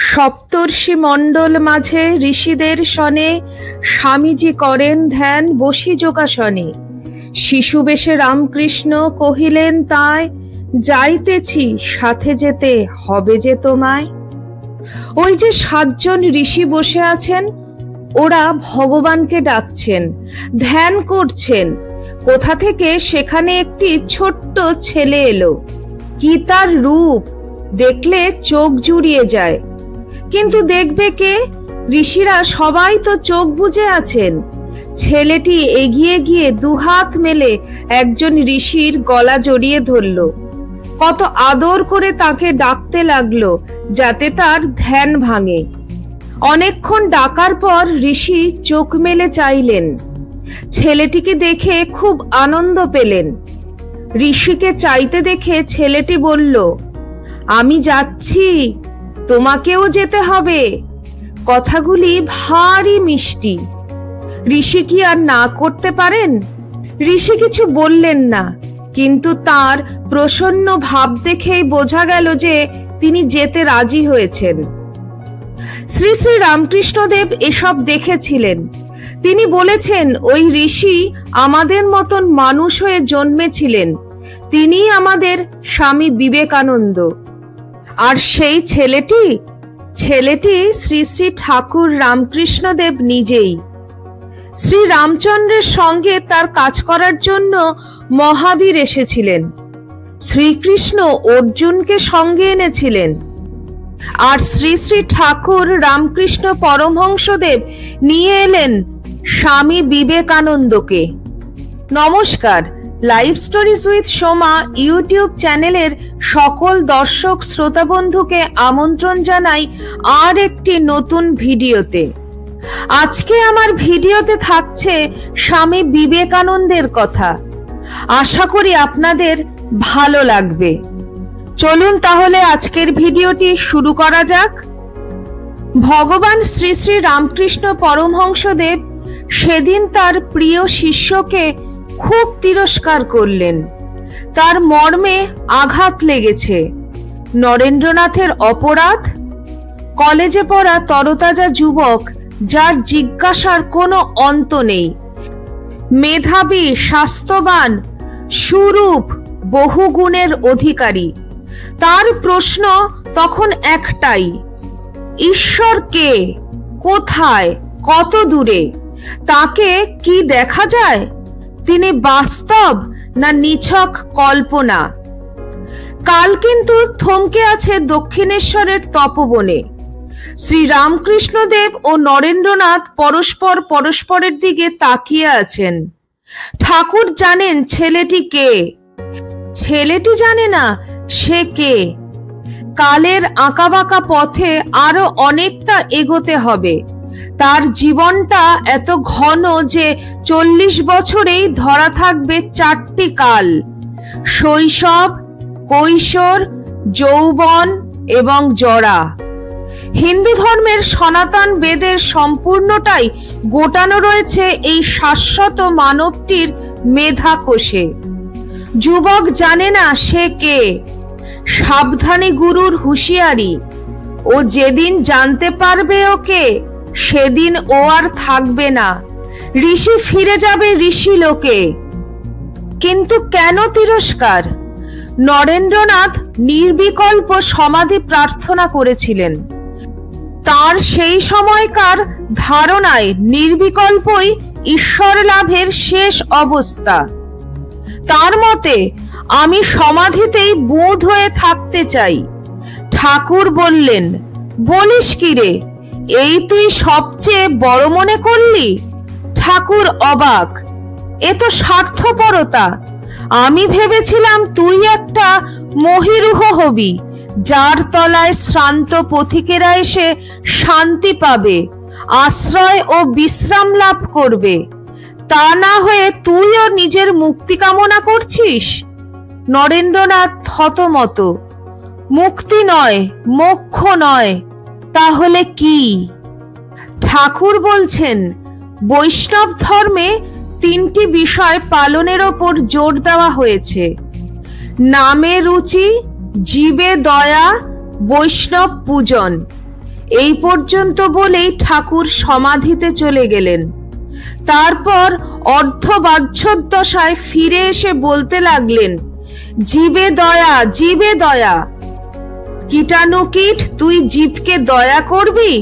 সপ্তর্ষি মণ্ডল মাঝে ঋষিদের শনে স্বামীজি করেন ধ্যান বসি যোগাসনে। শিশু বেশে রামকৃষ্ণ কহিলেন তাই, যাইতেছি সাথে যেতে হবে যে তোমায়। ওই যে 7 জন ঋষি বসে আছেন, ওরা ভগবানকে ডাকছেন, ধ্যান করছেন। কোথা থেকে সেখানে একটি ছোট্ট ছেলে এলো। কি তার রূপ, দেখলে চোখ জুড়িয়ে যায়। কিন্তু দেখবে কে? ঋষিরা সবাই তো চোখ বুজে আছেন। ছেলেটি এগিয়ে গিয়ে দুহাত মেলে একজন ঋষির গলা জড়িয়ে ধরল। কত আদর করে তাকে ডাকতে লাগলো যাতে তার ধ্যান ভাঙে। অনেকক্ষণ ডাকার পর ঋষি চোখ মেলে চাইলেন। ছেলেটিকে দেখে খুব আনন্দ পেলেন। ঋষিকে চাইতে দেখে ছেলেটি বলল, আমি যাচ্ছি, তোমাকেও যেতে হবে। কথাগুলি ভারী মিষ্টি। ঋষি কি আর না করতে পারেন? ঋষি কিছু বললেন না, কিন্তু তার প্রসন্ন ভাব দেখেই বোঝা গেল যে তিনি যেতে রাজি হয়েছেন। শ্রী শ্রী রামকৃষ্ণদেব এসব দেখেছিলেন। তিনি বলেছেন, ওই ঋষি আমাদের মতন মানুষ হয়ে জন্মেছিলেন। তিনি আমাদের স্বামী বিবেকানন্দ। আর সেই ছেলেটি শ্রী শ্রী ঠাকুর রামকৃষ্ণদেব নিজেই। শ্রী রামচন্দ্রের সঙ্গে তার কাজ করার জন্য মহাবীর এসেছিলেন। শ্রীকৃষ্ণ অর্জুনকে সঙ্গে এনেছিলেন। আর শ্রী শ্রী ঠাকুর রামকৃষ্ণ পরমহংসদেব নিয়ে এলেন স্বামী বিবেকানন্দকে। নমস্কার, live stories with Soma YouTube চ্যানেলের সকল দর্শক শ্রোতা বন্ধুকে আমন্ত্রণ জানাই আর একটি নতুন ভিডিওতে। আজকে আমার ভিডিওতে থাকছে স্বামী বিবেকানন্দের কথা। আশা করি আপনাদের ভালো লাগবে। চলুন তাহলে আজকের ভিডিওটি শুরু করা যাক। ভগবান শ্রী শ্রী রামকৃষ্ণ পরমহংসদেব সেদিন তার প্রিয় শিষ্যকে খুব তিরস্কার করলেন। তার মর্মে আঘাত লেগেছে। নরেন্দ্রনাথের অপরাধ? কলেজে পড়া তরতাজা যুবক, যার জিজ্ঞাসার কোনো অন্ত নেই, মেধাবী, স্বাস্থ্যবান, সুরূপ, বহুগুণের অধিকারী। তার প্রশ্ন তখন একটাই, ঈশ্বর কে, কোথায়, কত দূরে? তাকে কি দেখা যায়? তিনি বাস্তব না নিছক কল্পনা? কাল কিন্তু থমকে আছে দক্ষিণেশ্বরের তপবনে। শ্রী রামকৃষ্ণদেব ও নরেন্দ্রনাথ পরস্পরের দিকে তাকিয়ে আছেন। ঠাকুর জানেন ছেলেটি কে, ছেলেটি জানে না সে কে। কালের আঁকাবাঁকা পথে আরো অনেকটা এগোতে হবে। তার জীবনটা এত ঘন যে 40 বছরেই ধরা থাকবে 4টি কাল: শৈশব, কৈশোর, যৌবন এবং জরা। হিন্দু ধর্মের সনাতন বেদের সম্পূর্ণটাই গোটানো রয়েছে এই শাশ্বত মানবটির মেধা কোষে। যুবক জানে না সে কে। সাবধানী গুরুর হুঁশিয়ারি। ও যেদিন জানতে পারবে ওকে, সেদিন ও আর থাকবে না। ঋষি ফিরে যাবে ঋষি লোকে। কিন্তু কেন তিরস্কার? নরেন্দ্রনাথ নির্বিকল্প সমাধি প্রার্থনা করেছিলেন। তার সেই সময়কার ধারণায় নির্বিকল্পই ঈশ্বর লাভের শেষ অবস্থা। তার মতে, আমি সমাধিতেই বুঁদ হয়ে থাকতে চাই। ঠাকুর বললেন, বলিস কি রে, এই তুই সবচেয়ে বড় মনে করলি? ঠাকুর অবাক, এ তো স্বার্থপরতা। আমি ভেবেছিলাম তুই একটা মহিরুহ হবি, যার তলায় শ্রান্ত পথিকেরা এসে শান্তি পাবে, আশ্রয় ও বিশ্রাম লাভ করবে। তা না হয়ে তুইও নিজের মুক্তি কামনা করছিস। নরেন্দ্রনাথ থতমত। মুক্তি নয়, মোক্ষ নয়, তাহলে কি? ঠাকুর বলছেন, বৈষ্ণব ধর্মে 3টি বিষয় পালনের ওপর জোর দেওয়া হয়েছে: নামে রুচি, জীবে দয়া, বৈষ্ণব পূজন। এই পর্যন্ত বলেই ঠাকুর সমাধিতে চলে গেলেন। তারপর অর্ধবাচ্ছদ্দশায় ফিরে এসে বলতে লাগলেন, জীবে দয়া, জীবে দয়া। কীটানুকীট, তুই জীবকে দয়া করবি?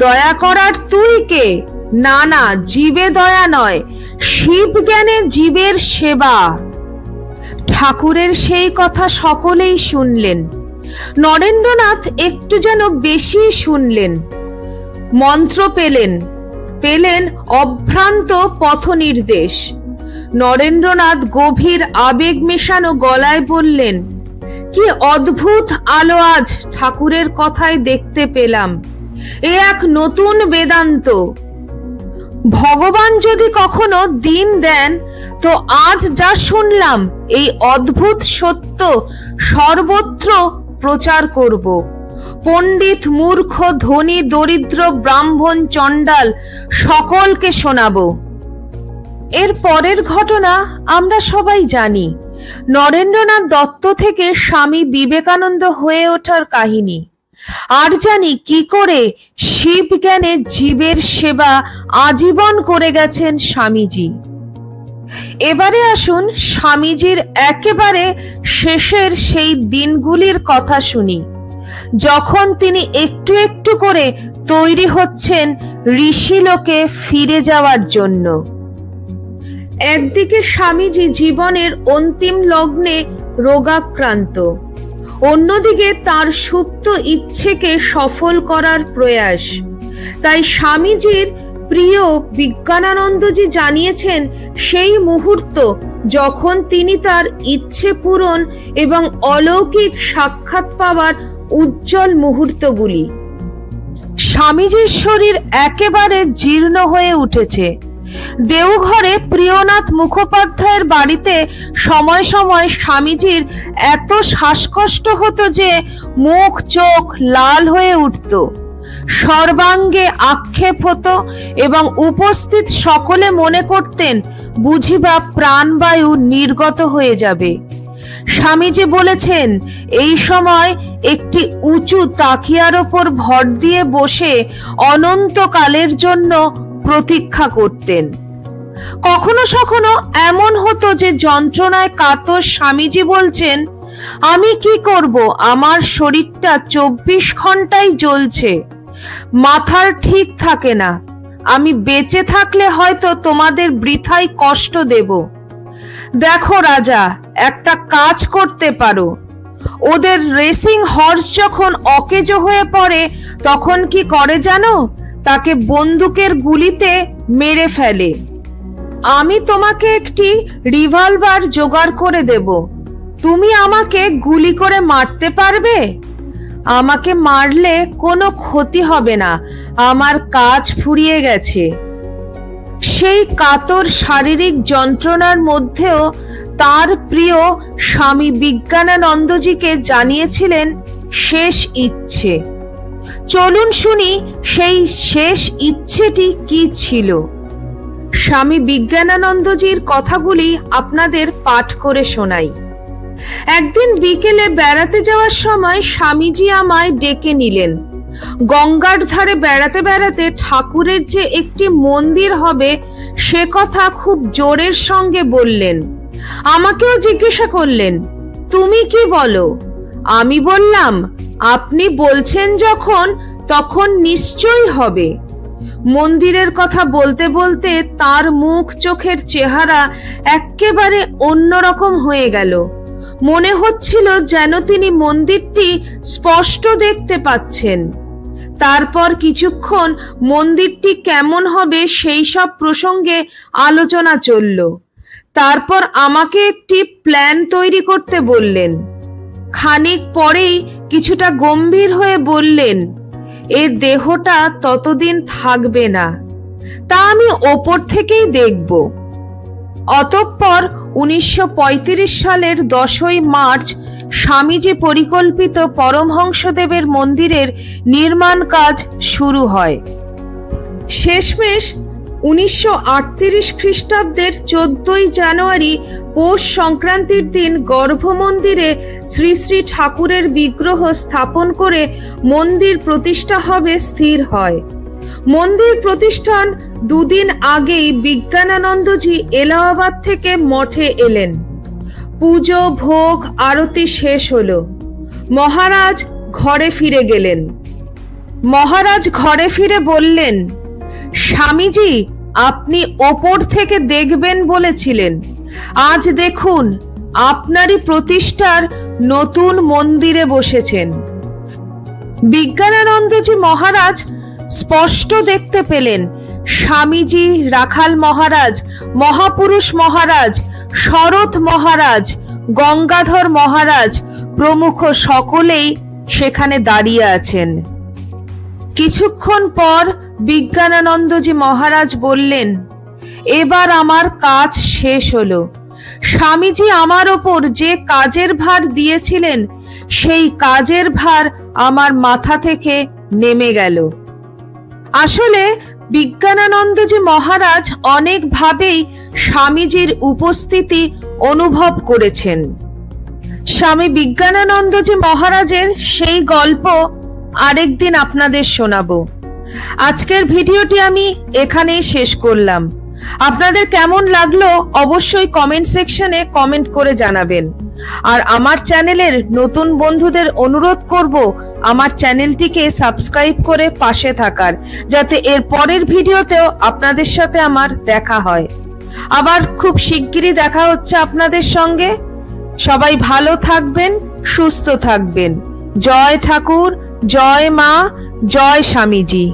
দয়া করার তুই কে? না না, জীবে দয়া নয়, শিব জ্ঞানে জীবের সেবা। ঠাকুরের সেই কথা সকলেই শুনলেন। নরেন্দ্রনাথ একটু যেন বেশি শুনলেন। মন্ত্র পেলেন অভ্রান্ত পথ নির্দেশ। নরেন্দ্রনাথ গভীর আবেগ মেশানো গলায় বললেন, কি অদ্ভুত আলো আজ ঠাকুরের কথায় দেখতে পেলাম। এ এক নতুন বেদান্ত। ভগবান যদি কখনো দিন দেন তো আজ যা শুনলাম এই অদ্ভুত সত্য সর্বত্র প্রচার করব। পণ্ডিত, মূর্খ, ধনী, দরিদ্র, ব্রাহ্মণ, চণ্ডাল সকলকে শোনাবো। এর পরের ঘটনা আমরা সবাই জানি। নরেন্দ্রনাথ দত্ত থেকে স্বামী বিবেকানন্দ হয়ে ওঠার কাহিনী। আর জানি কি করে শিব জ্ঞানে জীবের সেবা আজীবন করে গেছেন স্বামীজি। এবারে আসুন স্বামীজির একেবারে শেষের সেই দিনগুলির কথা শুনি, যখন তিনি একটু একটু করে তৈরি হচ্ছেন ঋষিলোকে ফিরে যাওয়ার জন্য। একদিকে স্বামীজি জীবনের অন্তিম লগ্নে রোগাক্রান্ত, অন্যদিকে তার সুপ্ত ইচ্ছেকে সফল করার প্রয়াস। তাই স্বামীজির প্রিয় বিজ্ঞানানন্দজি জানিয়েছেন সেই মুহূর্ত যখন তিনি তার ইচ্ছে পূরণ এবং অলৌকিক সাক্ষাৎ পাওয়ার উজ্জ্বল মুহূর্তগুলি। স্বামীজির শরীর একেবারে জীর্ণ হয়ে উঠেছে। দেওঘরে প্রিয়নাথ মুখোপাধ্যায়ের বাড়িতে সময় সময় স্বামীজির এত শ্বাসকষ্ট হতো যে মুখ চোখ লাল হয়ে উঠত, সর্বাঙ্গে আক্ষেপ হতো এবং উপস্থিত সকলে মনে করতেন বুঝিবা প্রাণবায়ু নির্গত হয়ে যাবে। স্বামীজি বলেছেন এই সময় একটি উঁচু তাকিয়ার ওপর ভর দিয়ে বসে অনন্তকালের জন্য প্রতীক্ষা করতেন। কখনো কখনো এমন হতো যে যন্ত্রণায় কাতর স্বামীজি বলছেন, আমি কি করব, আমার শরীরটা 24 ঘন্টাই জ্বলছে, মাথার ঠিক থাকে না, আমি বেঁচে থাকলে হয়তো তোমাদের বৃথাই কষ্ট দেব। দেখো রাজা, একটা কাজ করতে পারো, ওদের রেসিং হর্স যখন অকেজো হয়ে পড়ে তখন কি করে জানো? তাকে বন্দুকের গুলিতে মেরে ফেলে। আমি তোমাকে একটি রিভলভার জোগাড় করে দেব, তুমি আমাকে গুলি করে মারতে পারবে? আমাকে মারলে কোনো ক্ষতি হবে না, আমার কাজ ফুরিয়ে গেছে। সেই কাতর শারীরিক যন্ত্রণার মধ্যেও তার প্রিয় স্বামী বিজ্ঞানানন্দজিকে জানিয়েছিলেন শেষ ইচ্ছে। চলুন শুনি সেই শেষ ইচ্ছেটি কি ছিল। স্বামী বিজ্ঞানানন্দজির কথাগুলি আপনাদের পাঠ করে শোনাই। একদিন বিকেলে বেড়াতে যাওয়ার সময় স্বামীজি আমায় ডেকে নিলেন। গঙ্গার ধারে বেড়াতে বেড়াতে ঠাকুরের যে একটি মন্দির হবে সে কথা খুব জোরের সঙ্গে বললেন। আমাকেও জিজ্ঞাসা করলেন, তুমি কি বলো? আমি বললাম, আপনি বলছেন যখন তখন নিশ্চয়ই হবে। মন্দিরের কথা বলতে বলতে তার মুখ চোখের চেহারা একেবারে অন্যরকম হয়ে গেল। মনে হচ্ছিল যেন তিনি মন্দিরটি স্পষ্ট দেখতে পাচ্ছেন। তারপর কিছুক্ষণ মন্দিরটি কেমন হবে সেই সব প্রসঙ্গে আলোচনা চলল। তারপর আমাকে একটি প্ল্যান তৈরি করতে বললেন। খানিক পরেই কিছুটা গম্ভীর হয়ে বললেন, এ দেহটা ততদিন থাকবে না, তা আমি ওপর থেকেই দেখব। অতঃপর 1935 সালের 10ই মার্চ স্বামীজি পরিকল্পিত পরমহংসদেবের মন্দিরের নির্মাণ কাজ শুরু হয়। শেষমেশ 1938 খ্রিস্টাব্দের 14ই জানুয়ারি পৌষ সংক্রান্তির দিন গর্ভমন্দিরে শ্রী শ্রী ঠাকুরের বিগ্রহ স্থাপন করে মন্দির প্রতিষ্ঠা হবে স্থির হয়। মন্দির প্রতিষ্ঠান দুদিন আগেই বিজ্ঞানানন্দজি এলাহাবাদ থেকে মঠে এলেন। পুজো ভোগ আরতি শেষ হলো। মহারাজ ঘরে ফিরে গেলেন। মহারাজ ঘরে ফিরে বললেন, স্বামীজি, আপনি ওপর থেকে দেখবেন বলেছিলেন, আজ দেখুন আপনারই প্রতিষ্ঠার নতুন মন্দিরে বসেছেন। বিজ্ঞানানন্দজি মহারাজ স্পষ্ট দেখতে পেলেন স্বামীজি, রাখাল মহারাজ, মহাপুরুষ মহারাজ, শরৎ মহারাজ, গঙ্গাধর মহারাজ প্রমুখ সকলেই সেখানে দাঁড়িয়ে আছেন। কিছুক্ষণ পর বিজ্ঞানানন্দজি মহারাজ বললেন, এবার আমার কাজ শেষ হলো। স্বামীজি আমার ওপর যে কাজের ভার দিয়েছিলেন সেই কাজের ভার আমার মাথা থেকে নেমে গেল। আসলে বিজ্ঞানানন্দজি মহারাজ অনেকভাবেই স্বামীজির উপস্থিতি অনুভব করেছেন। স্বামী বিজ্ঞানানন্দজি মহারাজের সেই গল্প আরেকদিন আপনাদের শোনাবো। আজকের ভিডিওটি আমি এখানেই শেষ করলাম। আপনাদের কেমন লাগলো অবশ্যই কমেন্ট সেকশনে কমেন্ট করে জানাবেন। আর আমার চ্যানেলের নতুন বন্ধুদের অনুরোধ করব আমার চ্যানেলটিকে সাবস্ক্রাইব করে পাশে থাকার, যাতে এর পরের ভিডিওতেও আপনাদের সাথে আমার দেখা হয়। আবার খুব শিগগিরই দেখা হচ্ছে আপনাদের সঙ্গে। সবাই ভালো থাকবেন, সুস্থ থাকবেন। জয় ঠাকুর, জয় মা, জয় স্বামীজি।